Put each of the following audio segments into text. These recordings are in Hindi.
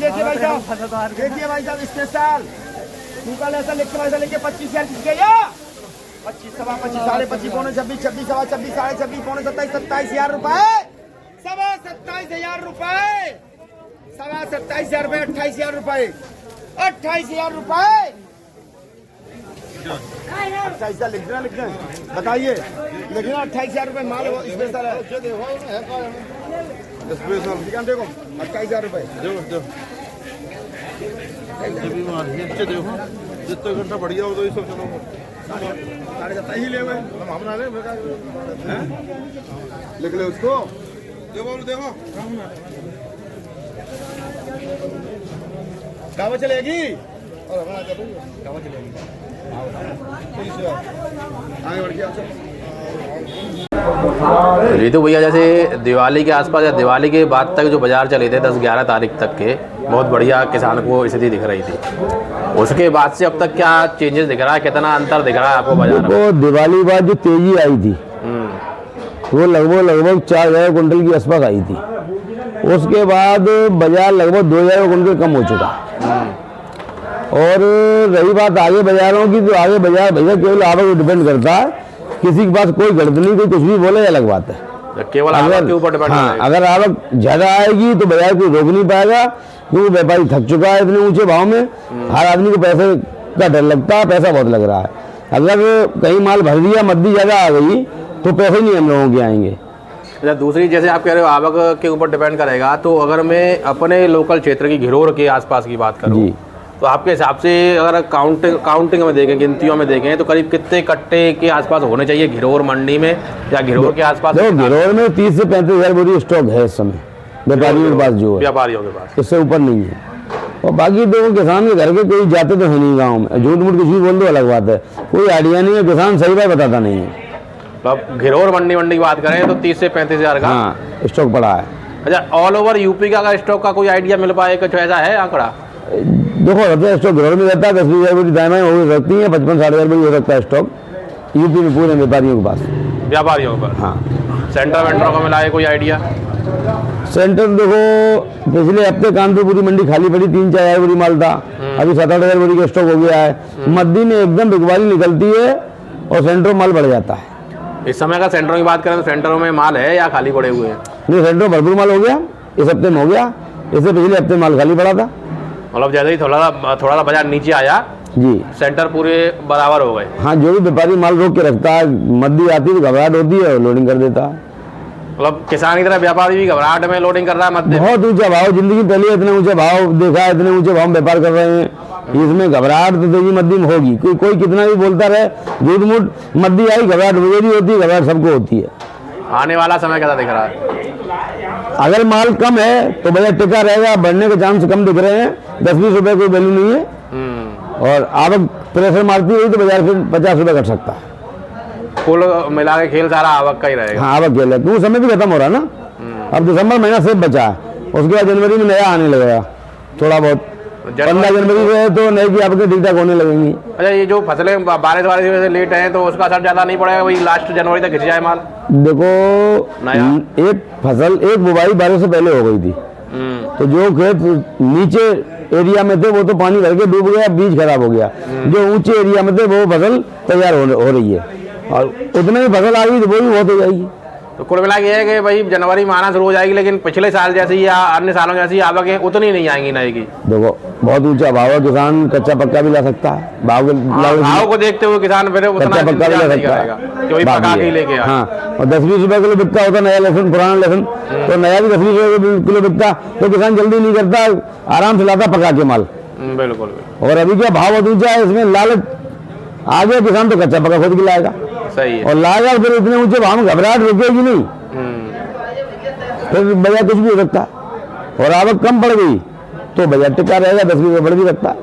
देखिए भाई साहब, देखिए भाई साहब स्पेशल गूगल ऐसा लिख के भाई साहब लिखिए 25,000 किसके या 25, 25, 25, 25, 26, 26, 26, 26, 26, 27, 27,000 रुपए, 27,000 रुपए, 27,000 रुपए, 28,000 रुपए, 28,000 रुपए, 28,000 लिख देना बताइए, लिखना 28,000 रुपए माल स्पेशल है। देखो 28,000 रुपए जितना घंटा बढ़िया हो तो ये सब चलो 27,500 ही ले हुए हम ना ले लिख ले उसको देखो देखो गाँव चलेगी और गाँव चलेगी आगे बढ़ गया। ये तो भैया जैसे दिवाली के आसपास या दिवाली के बाद तक जो बाज़ार चले थे 10-11 तारीख तक के बहुत बढ़िया किसान को स्थिति दिख रही थी। उसके बाद से अब तक क्या चेंजेस दिख रहा है, कितना अंतर दिख रहा है आपको बाजार में? तो दिवाली बाद जो तेजी आई थी वो लगभग 4,000 कुंटल की आसपास आई थी। उसके बाद बाजार लगभग 2,000 कुंटल कम हो चुका। और रही बात आगे बाजारों की, तो आगे बाजार भैया केवल आवक पर डिपेंड करता है। किसी के पास कोई गलत नहीं, कोई कुछ भी बोले अलग बात है, केवल आवक के ऊपर डिपेंड। हाँ, अगर आवक ज्यादा आएगी तो बाजार कोई रोक नहीं पाएगा, क्योंकि व्यापारी थक चुका है इतने ऊंचे भाव में। हर आदमी को पैसे का डर लगता है, पैसा बहुत लग रहा है। अगर कहीं माल भर दिया, मद्दी ज्यादा आ गई तो पैसे नहीं हम लोगों के आएंगे। अच्छा, दूसरी जैसे आप कह रहे हो आवक के ऊपर डिपेंड करेगा, तो अगर मैं अपने लोकल क्षेत्र की घिरोर के आसपास की बात करूँ तो आपके हिसाब से अगर काउंटिंग में देखें, गिनतियों में देखें, तो करीब कितने कट्टे के आसपास होने चाहिए घिरोर मंडी में या घिरोर के आसपास? घिरोर में 30 से 35,000 बोरी स्टॉक है इस समय व्यापारियों के पास, जो है व्यापारियों के पास, इससे ऊपर नहीं है। और बाकी देखो किसान के घर के कोई जाते तो है नहीं गाँव में, झूठ मूठ कुछ भी बोल दो अलग बात है, कोई आइडिया नहीं है, किसान सही बात बताता नहीं है। तो अब घिरोर मंडी की बात करें तो 30 से 35,000 का स्टॉक पड़ा है। अच्छा, ऑल ओवर यूपी का अगर स्टॉक का कोई आइडिया मिल पाए, कुछ ऐसा है आंकड़ा? देखो रहता है स्टॉक घरों में रहता है, 10,000 बोरी दाएं हो सकती है, 55-60,000 बोरी हो सकता है स्टॉक यूपी में पूरे व्यापारियों के पास, व्यापारियों के पास। हाँ, सेंटर वेंटरों को मिलाए कोई आइडिया? सेंटर देखो पिछले हफ्ते कानपुर पूरी मंडी खाली पड़ी, 3-4 बोरी माल था, अभी 7-8 बोरी का स्टॉक हो गया है। मद्दी में एकदम बिकवाली निकलती है और सेंटरों माल बढ़ जाता है। इस समय का सेंटरों की बात करें तो सेंटरों में माल है या खाली पड़े हुए हैं? नहीं, सेंटरों भरपूर माल हो गया, इस हफ्ते में हो गया, इससे पिछले हफ्ते माल खाली पड़ा था। मतलब जैसे ही थोड़ा सा बाजार नीचे आया जी, सेंटर पूरे बराबर हो गए। हाँ, जो भी व्यापारी माल रोक के रखता है, मद्दी आती है तो घबराहट होती है और लोडिंग कर देता है। मतलब किसान की तरह व्यापारी भी घबराहट में लोडिंग कर रहा है मध्य। बहुत ऊंचा भाव, जिंदगी पहले इतने ऊंचे भाव देखा है, इतने ऊंचे भाव में व्यापार कर रहे हैं, इसमें घबराहट तो तेजी मद्दी में होगी। कोई कितना भी बोलता रहे, झूठ मूठ मद्दी आई घबराहट मुझे भी होती है, घबराहट सबको होती है। आने वाला समय कैसा दिख रहा है? अगर माल कम है तो बाजार टिका रहेगा, बढ़ने के चांस कम दिख रहे हैं, 10-20 रुपए कोई वैल्यू नहीं है। और आवक प्रेशर मारती रही तो बाजार फिर 50 रुपए घट सकता है। कुल मिला के खेल सारा आवक का ही रहेगा। हाँ, आवक खेल है, क्योंकि समय भी खत्म हो रहा है ना। अब दिसंबर महीना सिर्फ बचा है, उसके बाद जनवरी में नया आने लगेगा थोड़ा बहुत। 15 जनवरी से तो नए की आपके ठीक ठाक होने लगेंगी। अच्छा, ये जो फसलें बारिश की वजह से लेट हैं तो उसका असर ज़्यादा नहीं पड़ेगा, वही लास्ट जनवरी तक खिंच जाए माल? देखो, एक फसल एक बुवाई बारिश से पहले हो गई थी, तो जो खेत नीचे एरिया में थे वो तो पानी भर के डूब गया, बीज खराब हो गया। जो ऊंचे एरिया में थे वो फसल तैयार हो रही है, और उतने ही फसल आ गई तो वो भी बहुत हो जाएगी। तो कुल मिला के है कि भाई जनवरी में आना शुरू हो जाएगी, लेकिन पिछले साल जैसी या अन्य सालों जैसी आवक उतनी नहीं आएंगी नए की। देखो बहुत ऊंचा भाव है, किसान कच्चा पक्का भी ला सकता है, भाव को देखते हुए किसान फिर कच्चा पक्का भी ला सकता है, पका के लेके आए। हाँ, और 10-20 रुपए किलो बिकता होता नया लहसुन, पुराना लहसुन, तो नया भी 10-20 रुपए किलो बिकता, तो किसान जल्दी नहीं करता, आराम से लाता पका के माल। बिल्कुल। और अभी क्या भाव बहुत ऊंचा है, इसमें लालच आ गया, किसान तो कच्चा पक्का खुद के लाएगा। सही है। और लाएगा फिर इतने ऊंचे भाव में घबराहट रुकेगी नहीं, फिर बाजार कुछ भी हो सकता है। और आवक कम पड़ गई तो बाजार टिका रहेगा, 10-20 रुपये बढ़ भी सकता है।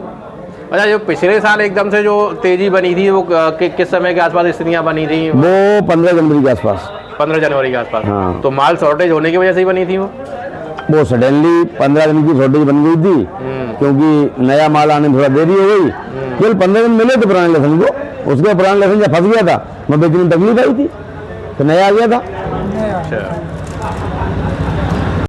अच्छा, जो पिछले साल एकदम से जो तेजी बनी थी वो किस समय के आसपास स्थितियाँ बनी थी? वो 15 जनवरी के आसपास। 15 जनवरी के आसपास। हाँ। तो माल शॉर्टेज होने की वजह से ही बनी थी वो सडनली 15 दिन की शॉर्टेज बन गई थी, क्योंकि नया माल आने में थोड़ा देरी हो गई। केवल 15 दिन मिले थे पुराने लहसुन को, उसके पुराना लहसुन जब फंस गया था, मैं बेचने में तकलीफ आई थी, तो नया आ गया था। अच्छा।